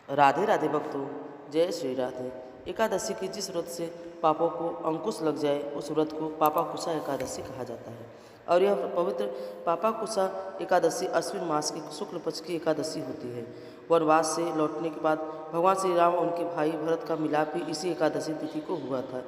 राधे राधे भक्तों, जय श्री राधे। एकादशी की जिस व्रत से पापों को अंकुश लग जाए उस व्रत को पापाकुशा एकादशी कहा जाता है। और यह पवित्र पापाकुशा एकादशी अश्विन मास की शुक्ल पक्ष की एकादशी होती है। वनवास से लौटने के बाद भगवान श्री राम और उनके भाई भरत का मिलाप भी इसी एकादशी तिथि को हुआ था।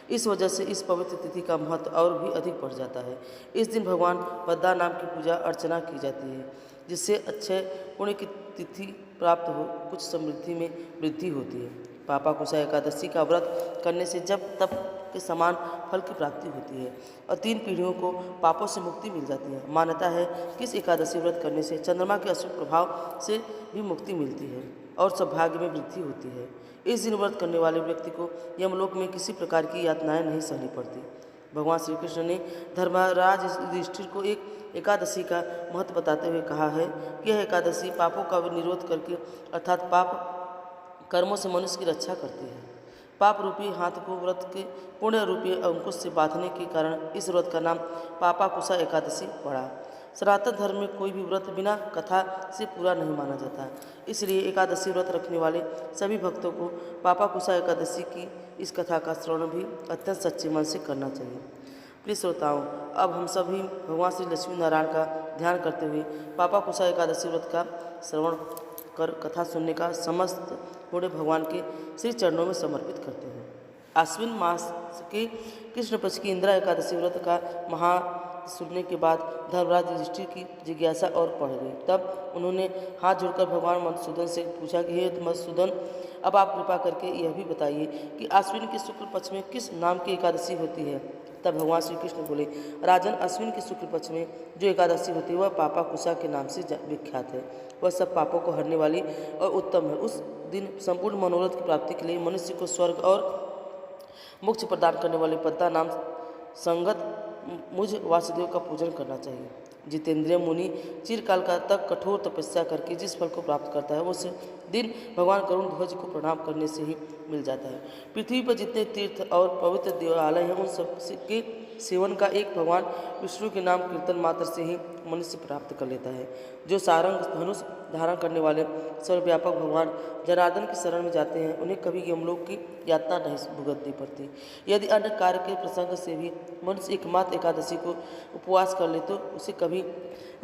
इस वजह से इस पवित्र तिथि का महत्व और भी अधिक बढ़ जाता है। इस दिन भगवान पद्मा नाम की पूजा अर्चना की जाती है, जिससे अच्छे पुण्य की तिथि प्राप्त हो कुछ समृद्धि में वृद्धि होती है। पापाकुशा एकादशी का व्रत करने से जब तप के समान फल की प्राप्ति होती है और 3 पीढ़ियों को पापों से मुक्ति मिल जाती है। मान्यता है कि इस एकादशी व्रत करने से चंद्रमा के अशुभ प्रभाव से भी मुक्ति मिलती है और सौभाग्य में वृद्धि होती है। इस दिन व्रत करने वाले व्यक्ति को यमलोक में किसी प्रकार की यातनाएं नहीं सहनी पड़ती। भगवान श्री कृष्ण ने धर्मराज युधिष्ठिर को एक एकादशी का महत्व बताते हुए कहा है कि यह एकादशी पापों का निरोध करके अर्थात पाप कर्मों से मनुष्य की रक्षा करती है। पाप रूपी हाथ को व्रत के पुण्य रूपी अंकुश से बांधने के कारण इस व्रत का नाम पापाकुशा एकादशी पड़ा। सनातन धर्म में कोई भी व्रत बिना कथा से पूरा नहीं माना जाता, इसलिए एकादशी व्रत रखने वाले सभी भक्तों को पापाकुशा एकादशी की इस कथा का श्रवण भी अत्यंत सच्चे मन से करना चाहिए। प्रिय श्रोताओं, अब हम सभी भगवान श्री लक्ष्मी नारायण का ध्यान करते हुए पापाकुशा एकादशी व्रत का श्रवण कर कथा सुनने का समस्त पुण्य भगवान के श्री चरणों में समर्पित करते हैं। आश्विन मास के कृष्ण पक्ष की इंदिरा एकादशी व्रत का महा सुनने के बाद धर्मराज युधिष्ठिर की जिज्ञासा और बढ़ गई। तब उन्होंने हाथ जोड़कर भगवान मधुसूदन से पूछा कि हे मधुसूदन, अब आप कृपा करके यह भी बताइए कि आश्विन के शुक्ल पक्ष में किस नाम की एकादशी होती है। तब भगवान श्री कृष्ण बोले, राजन, अश्विन के शुक्ल पक्ष में जो एकादशी होती है वह पापाकुशा के नाम से विख्यात है। वह सब पापों को हरने वाली और उत्तम है। उस दिन संपूर्ण मनोरथ की प्राप्ति के लिए मनुष्य को स्वर्ग और मोक्ष प्रदान करने वाले पद्मा नाम संगत मुझ वासुदेव का पूजन करना चाहिए। जितेंद्रिय मुनि चिरकाल का तक कठोर तपस्या करके जिस फल को प्राप्त करता है उस दिन भगवान गरुण ध्वज को प्रणाम करने से ही मिल जाता है। पृथ्वी पर जितने तीर्थ और पवित्र देवालय हैं उन सब के सेवन का एक भगवान विष्णु के नाम कीर्तन मात्र से ही मनुष्य प्राप्त कर लेता है। जो सारंग धनुष धारण करने वाले सर्वव्यापक भगवान जनार्दन की शरण में जाते हैं उन्हें कभी यमलोक की यातना नहीं भुगतनी पड़ती। यदि अन्य कार्य के प्रसंग से भी मनुष्य एकमात्र एकादशी को उपवास कर ले तो उसे कभी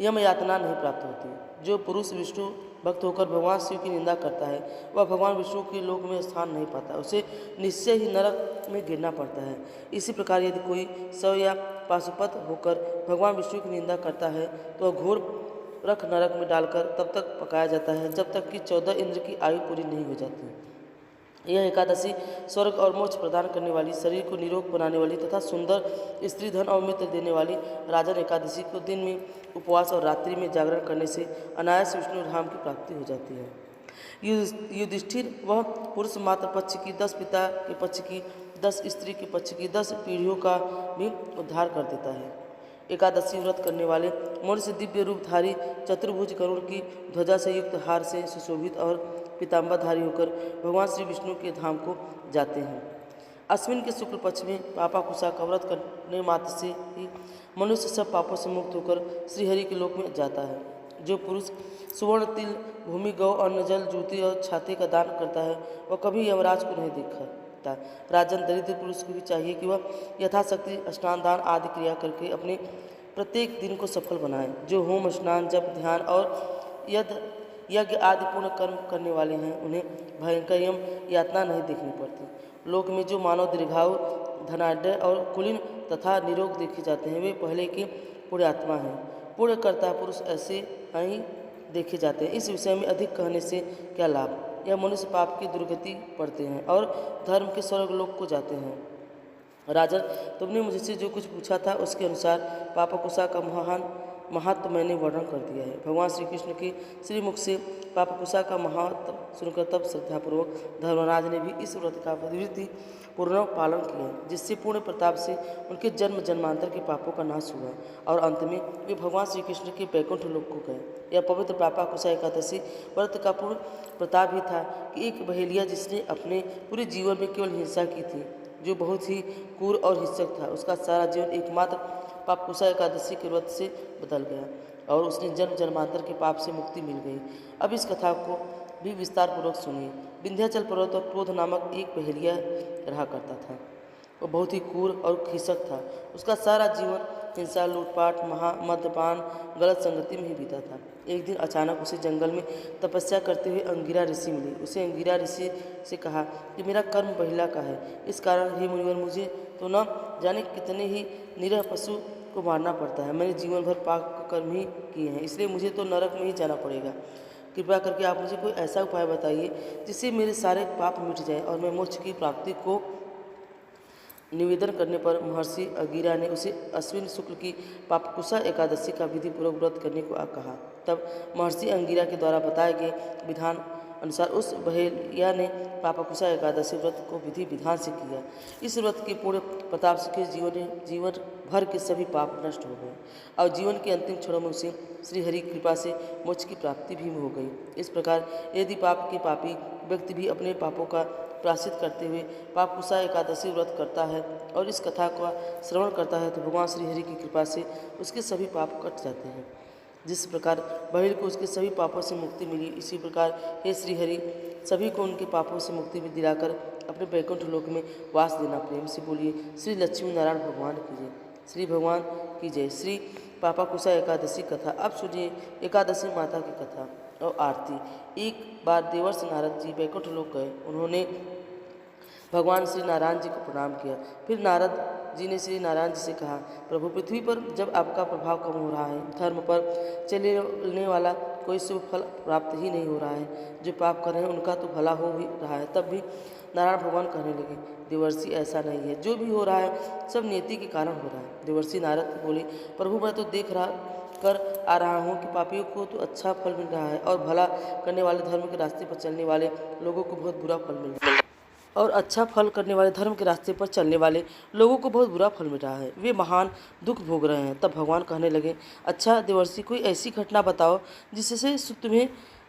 यम यातना नहीं प्राप्त होती। जो पुरुष विष्णु भक्त होकर भगवान शिव की निंदा करता है वह भगवान विष्णु के लोक में स्थान नहीं पाता, उसे निश्चय ही नरक में गिरना पड़ता है। इसी प्रकार यदि कोई शव या पाशुपत होकर भगवान विष्णु की निंदा करता है तो वह घोर रख नरक में डालकर तब तक पकाया जाता है जब तक कि 14 इंद्र की आयु पूरी नहीं हो जाती। यह एकादशी स्वर्ग और मोक्ष प्रदान करने वाली, शरीर को निरोग बनाने वाली तथा सुंदर स्त्री धन और मित्र देने वाली राजन एकादशी को दिन में उपवास और रात्रि में जागरण करने से अनायास विष्णु धाम की प्राप्ति हो जाती है। युधिष्ठिर वह पुरुष मात्र पक्ष की 10, पिता के पक्ष की 10, स्त्री के पक्ष की 10 पीढ़ियों का भी उद्धार कर देता है। एकादशी व्रत करने वाले मनुष्य दिव्य रूपधारी चतुर्भुज गरुड़ की ध्वजा से युक्त हार से सुशोभित और पीताम्बरधारी होकर भगवान श्री विष्णु के धाम को जाते हैं। अश्विन के शुक्ल पक्ष में पापाकुशा का व्रत करने मात्र से ही मनुष्य सब पापों से मुक्त होकर श्रीहरि के लोक में जाता है। जो पुरुष सुवर्ण, तिल, भूमि, गौ, अन्न, जल, जूती और छाते का दान करता है वह कभी यमराज को नहीं देखता। राजन, दरिद्र पुरुष को भी चाहिए कि वह यथाशक्ति स्नान, दान आदि क्रिया करके अपने प्रत्येक दिन को सफल बनाए। जो होम, स्नान, जप, ध्यान और यज्ञ आदि पूर्ण कर्म करने वाले हैं उन्हें भयंकर यम यातना नहीं देखनी पड़ती। लोक में जो मानव दीर्घायु, धनाढ्य और कुलीन तथा निरोग देखे जाते हैं वे पहले के पुण्यात्मा हैं। पुण्य करता पुरुष ऐसे ही देखे जाते हैं। इस विषय में अधिक कहने से क्या लाभ। यह मनुष्य पाप की दुर्गति पड़ते हैं और धर्म के स्वर्ग लोक को जाते हैं। राजन, तुमने मुझसे जो कुछ पूछा था उसके अनुसार पापाकुशा का महत्व मैंने वर्णन कर दिया है। भगवान श्री कृष्ण के श्रीमुख से पापाकुशा का महत्व सुनकर तब श्रद्धापूर्वक धर्मराज ने भी इस व्रत का विधि पूर्ण पालन किया, जिससे पूर्ण प्रताप से उनके जन्म जन्मांतर के पापों का नाश हुआ और अंत में वे भगवान श्री कृष्ण के बैकुंठ लोक को गए। यह पवित्र पापाकुशा एकादशी व्रत का पूर्ण प्रताप ही था कि एक बहेलिया जिसने अपने पूरे जीवन में केवल हिंसा की थी, जो बहुत ही क्रूर और हिंसक था, उसका सारा जीवन एकमात्र पापाकुशा एकादशी के व्रत से बदल गया और उसने जन्म जन्मांतर के पाप से मुक्ति मिल गई। अब इस कथा को भी विस्तारपूर्वक सुनिए। विंध्याचल पर्वत पर क्रोध नामक एक पहेलिया रहा करता था। वो बहुत ही क्रूर और खिसक था। उसका सारा जीवन हिंसा, लूटपाट, मद्यपान, गलत संगति में ही बीता था। एक दिन अचानक उसे जंगल में तपस्या करते हुए अंगिरा ऋषि मिले। उसे अंगिरा ऋषि से कहा कि मेरा कर्म बहिला का है, इस कारण हे मुनिवर मुझे तो न जाने कितने ही निरीह पशु को मारना पड़ता है। मैंने जीवन भर पाप कर्म ही किए हैं, इसलिए मुझे तो नरक में ही जाना पड़ेगा। कृपया करके आप मुझे कोई ऐसा उपाय बताइए जिससे मेरे सारे पाप मिट जाएं और मैं मोक्ष की प्राप्ति को। निवेदन करने पर महर्षि अंगिरा ने उसे अश्विन शुक्ल की पापकुशा एकादशी का विधिपूर्वक व्रत करने को कहा। तब महर्षि अंगिरा के द्वारा बताए गए विधान अनुसार उस बहेलिया ने पापकुशा एकादशी व्रत को विधि विधान से किया। इस व्रत के पूर्ण प्रताप से जीवन भर के सभी पाप नष्ट हो गए और जीवन के अंतिम क्षणों में उसे श्रीहरि की कृपा से मोक्ष की प्राप्ति भी हो गई। इस प्रकार यदि पाप के पापी व्यक्ति भी अपने पापों का प्रायश्चित करते हुए पापकुशा एकादशी व्रत करता है और इस कथा का श्रवण करता है तो भगवान श्रीहरि की कृपा से उसके सभी पाप कट जाते हैं। जिस प्रकार बहिर को उसके सभी पापों से मुक्ति मिली, इसी प्रकार हे श्रीहरि सभी को उनके पापों से मुक्ति भी दिलाकर अपने वैकुंठ लोक में वास देना। प्रेम से बोलिए श्री लक्ष्मी नारायण भगवान की जय। श्री भगवान की जय। श्री पापाकुशा एकादशी कथा। अब सुनिए एकादशी माता की कथा और आरती। एक बार देवर्षि नारद जी वैकुंठ लोक गए। उन्होंने भगवान श्री नारायण जी को प्रणाम किया। फिर नारद जी ने श्री नारायण जी से कहा, प्रभु पृथ्वी पर जब आपका प्रभाव कम हो रहा है, धर्म पर चलने वाला कोई शुभ फल प्राप्त ही नहीं हो रहा है, जो पाप कर रहे हैं उनका तो भला हो ही रहा है। तब भी नारायण भगवान कहने लगे, देवर्षि ऐसा नहीं है, जो भी हो रहा है सब नियति के कारण हो रहा है। देवर्षि नारद बोले, प्रभु मैं तो देख रहा कर आ रहा हूँ कि पापियों को तो अच्छा फल मिल रहा है और भला करने वाले धर्म के रास्ते पर चलने वाले लोगों को बहुत बुरा फल मिल रहा है। और अच्छा फल करने वाले धर्म के रास्ते पर चलने वाले लोगों को बहुत बुरा फल मिल रहा है, वे महान दुख भोग रहे हैं। तब भगवान कहने लगे, अच्छा देवर्षि कोई ऐसी घटना बताओ जिससे तुम्हें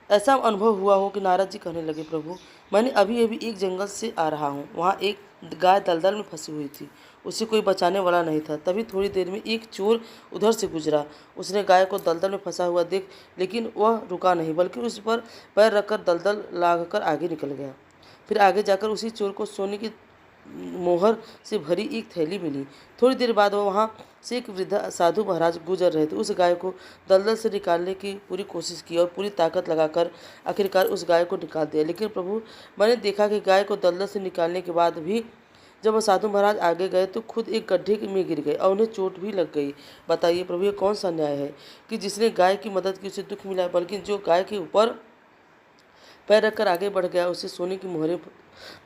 ऐसा अनुभव हुआ हो। कि नारद जी कहने लगे, प्रभु मैंने अभी अभी एक जंगल से आ रहा हूँ, वहाँ एक गाय दलदल में फंसी हुई थी, उसे कोई बचाने वाला नहीं था। तभी थोड़ी देर में एक चोर उधर से गुजरा। उसने गाय को दलदल में फंसा हुआ देख लेकिन वह रुका नहीं, बल्कि उस पर पैर रखकर दलदल लांघकर आगे निकल गया। फिर आगे जाकर उसी चोर को सोने की मोहर से भरी एक थैली मिली। थोड़ी देर बाद वहाँ से एक वृद्ध साधु महाराज गुजर रहे थे। उस गाय को दलदल से निकालने की पूरी कोशिश की और पूरी ताकत लगाकर आखिरकार उस गाय को निकाल दिया। लेकिन प्रभु मैंने देखा कि गाय को दलदल से निकालने के बाद भी जब वह साधु महाराज आगे गए तो खुद एक गड्ढे में गिर गए और उन्हें चोट भी लग गई। बताइए प्रभु ये कौन सा न्याय है कि जिसने गाय की मदद की उसे दुख मिला, बल्कि जो गाय के ऊपर पैर रखकर आगे बढ़ गया उसे सोने की मोहरें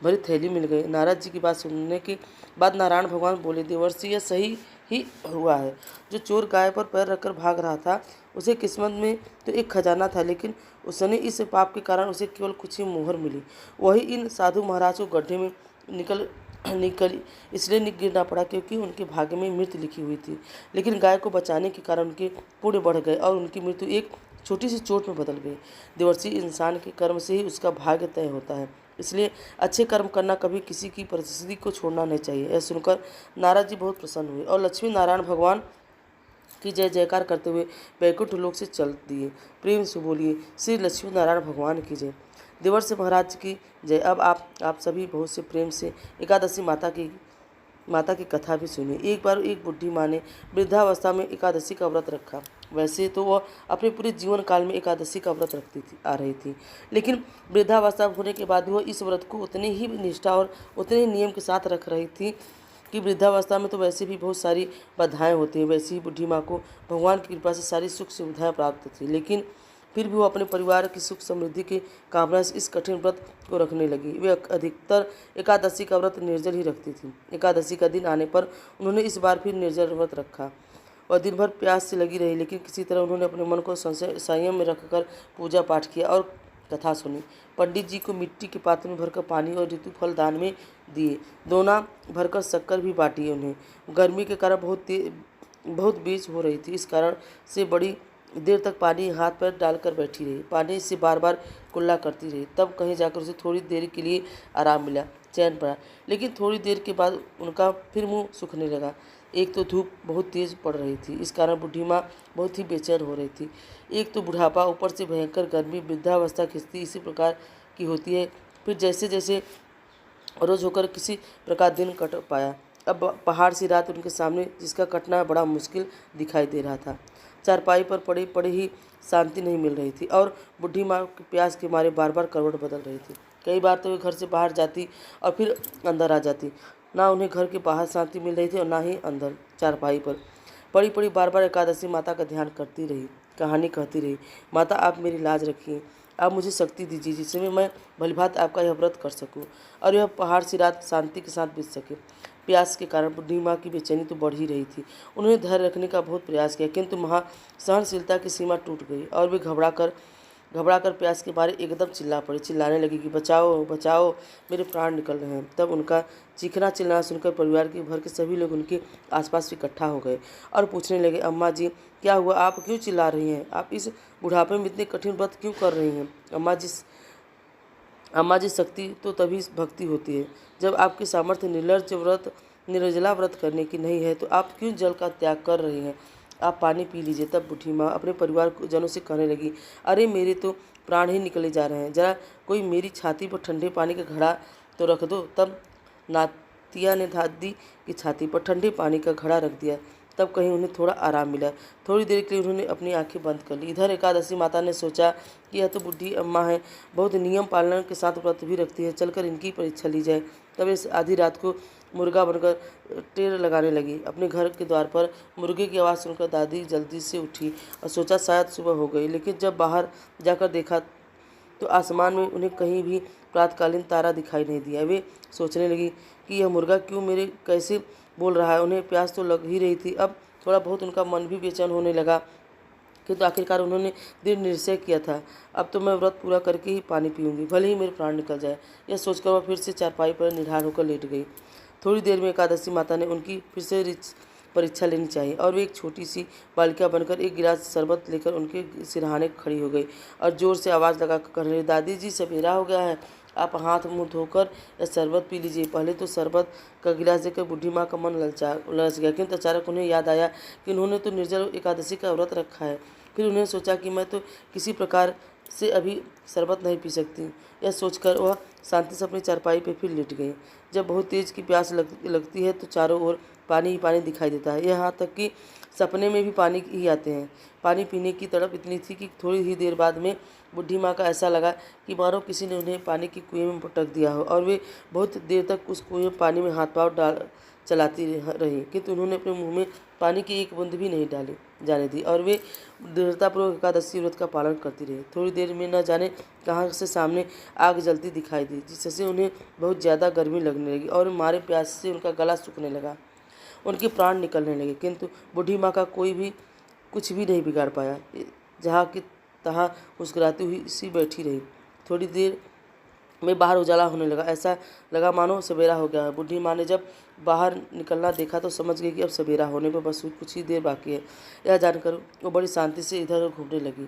भरी थैली मिल गई। नारद जी की बात सुनने के बाद नारायण भगवान बोले, देवर्षि यह सही ही हुआ है। जो चोर गाय पर पैर रखकर भाग रहा था उसे किस्मत में तो एक खजाना था, लेकिन उसने इस पाप के कारण उसे केवल कुछ ही मोहर मिली। वही इन साधु महाराज को गड्ढे में निकल इसलिए गिरना पड़ा क्योंकि उनके भाग्य में मृत्यु लिखी हुई थी। लेकिन गाय को बचाने के कारण उनके पुण्य बढ़ गए और उनकी मृत्यु एक छोटी सी चोट में बदल गई। देवर्षि इंसान के कर्म से ही उसका भाग्य तय होता है, इसलिए अच्छे कर्म करना कभी किसी की परिस्थिति को छोड़ना नहीं चाहिए। यह सुनकर नारद जी बहुत प्रसन्न हुए और लक्ष्मी नारायण भगवान की जय जयकार करते हुए वैकुंठ लोक से चल दिए। प्रेम से बोलिए श्री लक्ष्मी नारायण भगवान की जय। देवर्षि महाराज की जय। अब आप सभी बहुत से प्रेम से एकादशी माता की कथा भी सुनिए। एक बार एक बुढ़ी माँ ने वृद्धावस्था में एकादशी का व्रत रखा। वैसे तो वह अपने पूरे जीवन काल में एकादशी का व्रत आ रही थी, लेकिन वृद्धावस्था होने के बाद वह इस व्रत को उतनी ही निष्ठा और उतने ही नियम के साथ रख रही थी कि वृद्धावस्था में तो वैसे भी बहुत सारी बाधाएं होती हैं। वैसे ही बुढ़ी माँ को भगवान की कृपा से सारी सुख सुविधाएं प्राप्त थी, लेकिन फिर भी वो अपने परिवार की सुख समृद्धि की कामना से इस कठिन व्रत को रखने लगी। वे अधिकतर एकादशी का व्रत निर्जल ही रखती थी। एकादशी का दिन आने पर उन्होंने इस बार फिर निर्जल व्रत रखा और दिन भर प्यास से लगी रही, लेकिन किसी तरह उन्होंने अपने मन को संयम में रखकर पूजा पाठ किया और कथा सुनी। पंडित जी को मिट्टी के पात्र में भरकर पानी और ऋतु फल दान में दिए। दोना भरकर शक्कर भी बांटी। उन्हें गर्मी के कारण बहुत बेच हो रही थी, इस कारण से बड़ी देर तक पानी हाथ पर डालकर बैठी रही। पानी से बार बार कुल्ला करती रही। तब कहीं जाकर उसे थोड़ी देर के लिए आराम मिला, चैन पड़ा, लेकिन थोड़ी देर के बाद उनका फिर मुंह सूखने लगा। एक तो धूप बहुत तेज़ पड़ रही थी, इस कारण बूढ़ी माँ बहुत ही बेचैन हो रही थी। एक तो बुढ़ापा, ऊपर से भयंकर गर्मी, वृद्धावस्था खिंचती इसी प्रकार की होती है। फिर जैसे जैसे रोज होकर किसी प्रकार दिन कट पाया। अब पहाड़ सी रात उनके सामने, जिसका कटना बड़ा मुश्किल दिखाई दे रहा था। चारपाई पर पड़े पड़े ही शांति नहीं मिल रही थी और बूढ़ी माँ की प्यास के मारे बार बार करवट बदल रही थी। कई बार तो वे घर से बाहर जाती और फिर अंदर आ जाती। ना उन्हें घर के बाहर शांति मिल रही थी और ना ही अंदर चारपाई पर पड़ी पड़ी बार बार एकादशी माता का ध्यान करती रही, कहानी कहती रही। माता, आप मेरी लाज रखिए, आप मुझे शक्ति दीजिए जिससे मैं भलीभांति आपका यह व्रत कर सकूं और यह पहाड़ सी रात शांति के साथ बीत सके। प्यास के कारण बूढ़ी माँ की बेचैनी तो बढ़ ही रही थी। उन्होंने धैर्य रखने का बहुत प्रयास किया, किंतु महा सहनशीलता की सीमा टूट गई और वे घबरा कर प्यास के मारे एकदम चिल्ला पड़ी। चिल्लाने लगी कि बचाओ बचाओ, मेरे प्राण निकल रहे हैं। तब उनका चीखना चिल्लाना सुनकर परिवार के भर के सभी लोग उनके आसपास इकट्ठा हो गए और पूछने लगे, अम्मा जी क्या हुआ, आप क्यों चिल्ला रही हैं? आप इस बुढ़ापे में इतने कठिन व्रत क्यों कर रही हैं? अम्मा जी, शक्ति तो तभी भक्ति होती है जब आपकी सामर्थ्य निर्जला व्रत करने की नहीं है, तो आप क्यों जल का त्याग कर रही हैं? आप पानी पी लीजिए। तब बूढ़ी माँ अपने परिवार जनों से कहने लगी, अरे मेरे तो प्राण ही निकले जा रहे हैं, जरा कोई मेरी छाती पर ठंडे पानी का घड़ा तो रख दो। तब नातिया ने दादी की छाती पर ठंडे पानी का घड़ा रख दिया। तब कहीं उन्हें थोड़ा आराम मिला। थोड़ी देर के लिए उन्होंने अपनी आंखें बंद कर ली। इधर एकादशी माता ने सोचा कि यह तो बुढ़ी अम्मा है, बहुत नियम पालन के साथ व्रत भी रखती है, चलकर इनकी परीक्षा ली जाए। तब इस आधी रात को मुर्गा बनकर टेर लगाने लगी। अपने घर के द्वार पर मुर्गे की आवाज़ सुनकर दादी जल्दी से उठी और सोचा शायद सुबह हो गई, लेकिन जब बाहर जाकर देखा तो आसमान में उन्हें कहीं भी प्रातकालीन तारा दिखाई नहीं दिया। वे सोचने लगी कि यह मुर्गा क्यों मेरे कैसे बोल रहा है। उन्हें प्यास तो लग ही रही थी। अब थोड़ा बहुत उनका मन भी बेचैन होने लगा, किंतु आखिरकार उन्होंने दृढ़ निश्चय किया था, अब तो मैं व्रत पूरा करके ही पानी पीऊँगी, भले ही मेरे प्राण निकल जाए। यह सोचकर वह फिर से चारपाई पर निढाल होकर लेट गई। थोड़ी देर में एकादशी माता ने उनकी फिर से परीक्षा लेनी चाहिए और वे एक छोटी सी बालिका बनकर एक गिलास शरबत लेकर उनके सिरहाने खड़ी हो गई और जोर से आवाज़ लगाकर कहने लगी, दादी जी सवेरा हो गया है, आप हाथ मुंह धोकर या शरबत पी लीजिए। पहले तो शरबत का गिलास देकर बूढ़ी माँ का मन ललच गया, किंतु अचानक उन्हें याद आया कि उन्होंने तो निर्जल एकादशी का व्रत रखा है। फिर उन्हें सोचा कि मैं तो किसी प्रकार से अभी शरबत नहीं पी सकती। यह सोचकर वह शांति से अपनी चारपाई पर फिर लेट गई। जब बहुत तेज की प्यास लगती है तो चारों ओर पानी ही पानी दिखाई देता है, यहाँ तक कि सपने में भी पानी ही आते हैं। पानी पीने की तड़प इतनी थी कि थोड़ी ही देर बाद में बूढ़ी माँ का ऐसा लगा कि मानो किसी ने उन्हें पानी के कुएं में पटक दिया हो और वे बहुत देर तक उस कुएं में पानी में हाथ पाँव चलाती रही, किंतु उन्होंने अपने मुंह में पानी की एक बूंद भी नहीं डाली जाने दी और वे दृढ़तापूर्वक एकादशी व्रत का पालन करती रही। थोड़ी देर में न जाने कहाँ से सामने आग जलती दिखाई दी, जिससे उन्हें बहुत ज़्यादा गर्मी लगने लगी और मारे प्यास से उनका गला सूखने लगा, उनके प्राण निकलने लगे। किंतु बूढ़ी माँ का कोई भी कुछ भी नहीं बिगाड़ पाया, जहाँ की तहाँ मुस्कुराती हुई सी बैठी रही। थोड़ी देर में बाहर उजाला होने लगा, ऐसा लगा मानो सवेरा हो गया है। बूढ़ी माँ ने जब बाहर निकलना देखा तो समझ गई कि अब सवेरा होने पर बस कुछ ही देर बाकी है। यह जानकर वो बड़ी शांति से इधर उधर घूमने लगी।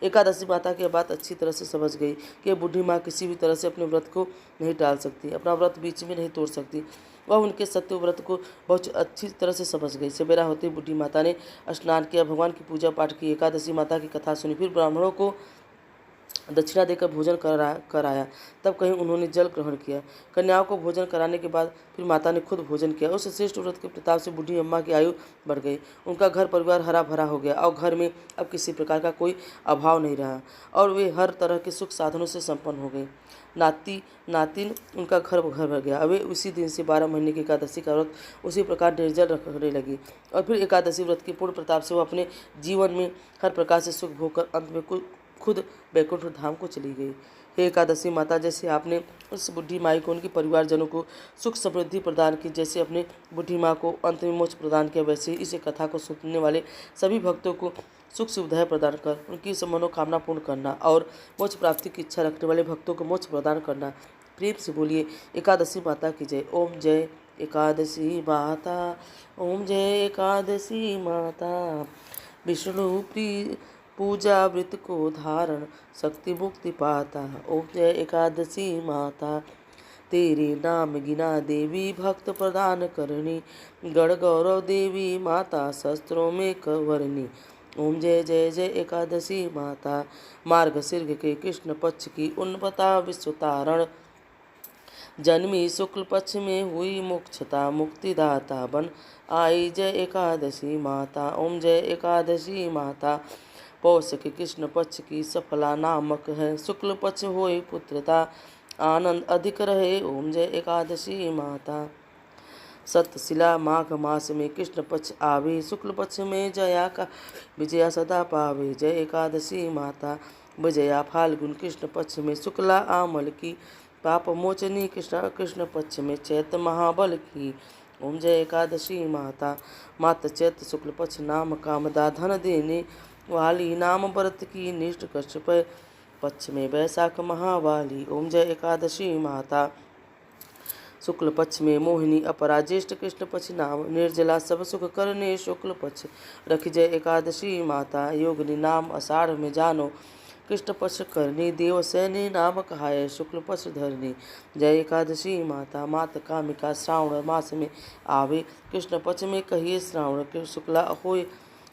एकादशी माता की बात अच्छी तरह से समझ गई कि बूढ़ी माँ किसी भी तरह से अपने व्रत को नहीं टाल सकती, अपना व्रत बीच में नहीं तोड़ सकती। वह उनके सत्य व्रत को बहुत अच्छी तरह से समझ गई। सवेरा होते बूढ़ी माता ने स्नान किया, भगवान की पूजा पाठ की, एकादशी माता की कथा सुनी, फिर ब्राह्मणों को दक्षिणा देकर भोजन कराया। तब कहीं उन्होंने जल ग्रहण किया। कन्याओं को भोजन कराने के बाद फिर माता ने खुद भोजन किया। उस श्रेष्ठ व्रत के प्रताप से बूढ़ी अम्मा की आयु बढ़ गई। उनका घर परिवार हरा भरा हो गया और घर में अब किसी प्रकार का कोई अभाव नहीं रहा और वे हर तरह के सुख साधनों से संपन्न हो गई। नाती नातिन उनका घर भर गया। वे उसी दिन से 12 महीने की एकादशी का व्रत उसी प्रकार निर्जल रखने लगी और फिर एकादशी व्रत के पूर्ण प्रताप से वो अपने जीवन में हर प्रकार से सुख भोग कर अंत में खुद बैकुंठ धाम को चली गई। हे एकादशी माता, जैसे आपने उस बुढ़ी माई को उनके परिवारजनों को सुख समृद्धि प्रदान की, जैसे अपने बुढ़ी माँ को अंत में मोक्ष प्रदान किया, वैसे ही इस कथा को सुनने वाले सभी भक्तों को सुख सुविधाएं प्रदान कर उनकी सब मनोकामना पूर्ण करना और मोक्ष प्राप्ति की इच्छा रखने वाले भक्तों को मोक्ष प्रदान करना। प्रेम से बोलिए एकादशी माता की जय। ओम जय एकादशी माता, ओम जय एकादशी माता। विष्णु पूजा व्रत को धारण, शक्ति मुक्ति पाता। ओम जय एकादशी माता। तेरे नाम गिना देवी भक्त प्रदान करनी, गढ़ गौरव देवी माता शस्त्रों में कवरनी। ओम जय जय जय एकादशी माता, मार्गशीर्ष के कृष्ण पक्ष की उन्नता विश्वतारण, जन्मी शुक्ल पक्ष में हुई मोक्षता मुक्तिदाता बन आई जय एकादशी माता। ओम जय एकादशी माता, पौष के कृष्ण पक्ष की सफला नामक है, शुक्ल पक्ष होई पुत्रता आनंद अधिक रहे। ओम जय एकादशी माता, सतशिला माघ मास में कृष्ण पक्ष आवे, शुक्ल पक्ष में जया का विजया सदा पावे। जय एकादशी माता, विजया फाल्गुन कृष्ण पक्ष में शुक्ला आमल की, पाप मोचनी कृष्ण पक्ष में चैत महाबल की। ओम जय एकादशी माता, मात चैत शुक्ल पक्ष नाम कामदा धन देने वाली, नाम व्रत की निष्ठ कश्यप पक्ष में वैशाख महावाली। ओम जय एकादशी माता, शुक्ल पक्ष में मोहिनी अपरा, ज्येष्ठ कृष्ण पक्ष नाम निर्जला, सब सुख करने शुक्ल पक्ष रखी। जय एकादशी माता, योगिनी नाम आषाढ़ में जानो, कृष्ण पक्ष करनी, देव सैनी नाम कहाय शुक्ल पक्ष धरनी। जय एकादशी माता, मात कामिका श्रावण मास में आवे, कृष्ण पक्ष में कहिए श्रावण के शुक्ला होय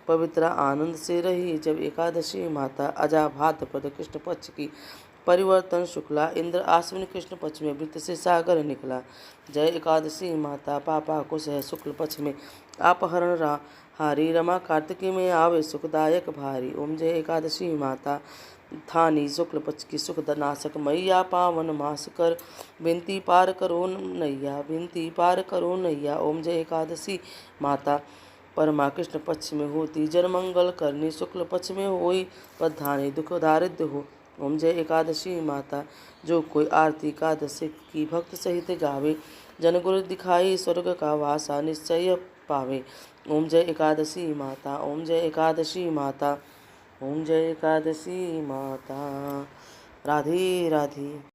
पवित्र आनंद से रही। जब एकादशी माता, अजा भाद्रपद कृष्ण पक्ष की परिवर्तन शुक्ला, इंद्र आश्विन कृष्ण पक्ष में वृत्त से सागर निकला। जय एकादशी माता, पापा कुश है शुक्ल पक्ष में अपहरण हारी, रमा कार्तिकी में आवे सुखदायक भारी। ओम जय एकादशी माता, थानी शुक्ल पक्ष की सुख नाशक मैया, पावन मास कर बिनती पार करो नैया, बिनती पार करो नैया। ओम जय एकादशी माता, परमा कृष्ण पक्ष में होती जन मंगल करनी, शुक्ल पक्ष में होई प्रधानी दुख दारिद्र हो। ओम जय एकादशी माता, जो कोई आरती एकादशी की भक्त सहित गावे, जन गुरु दिखाई स्वर्ग का वासा निश्चय पावे। ओम जय एकादशी माता, ओम जय एकादशी माता, ओम जय एकादशी माता। राधे राधे।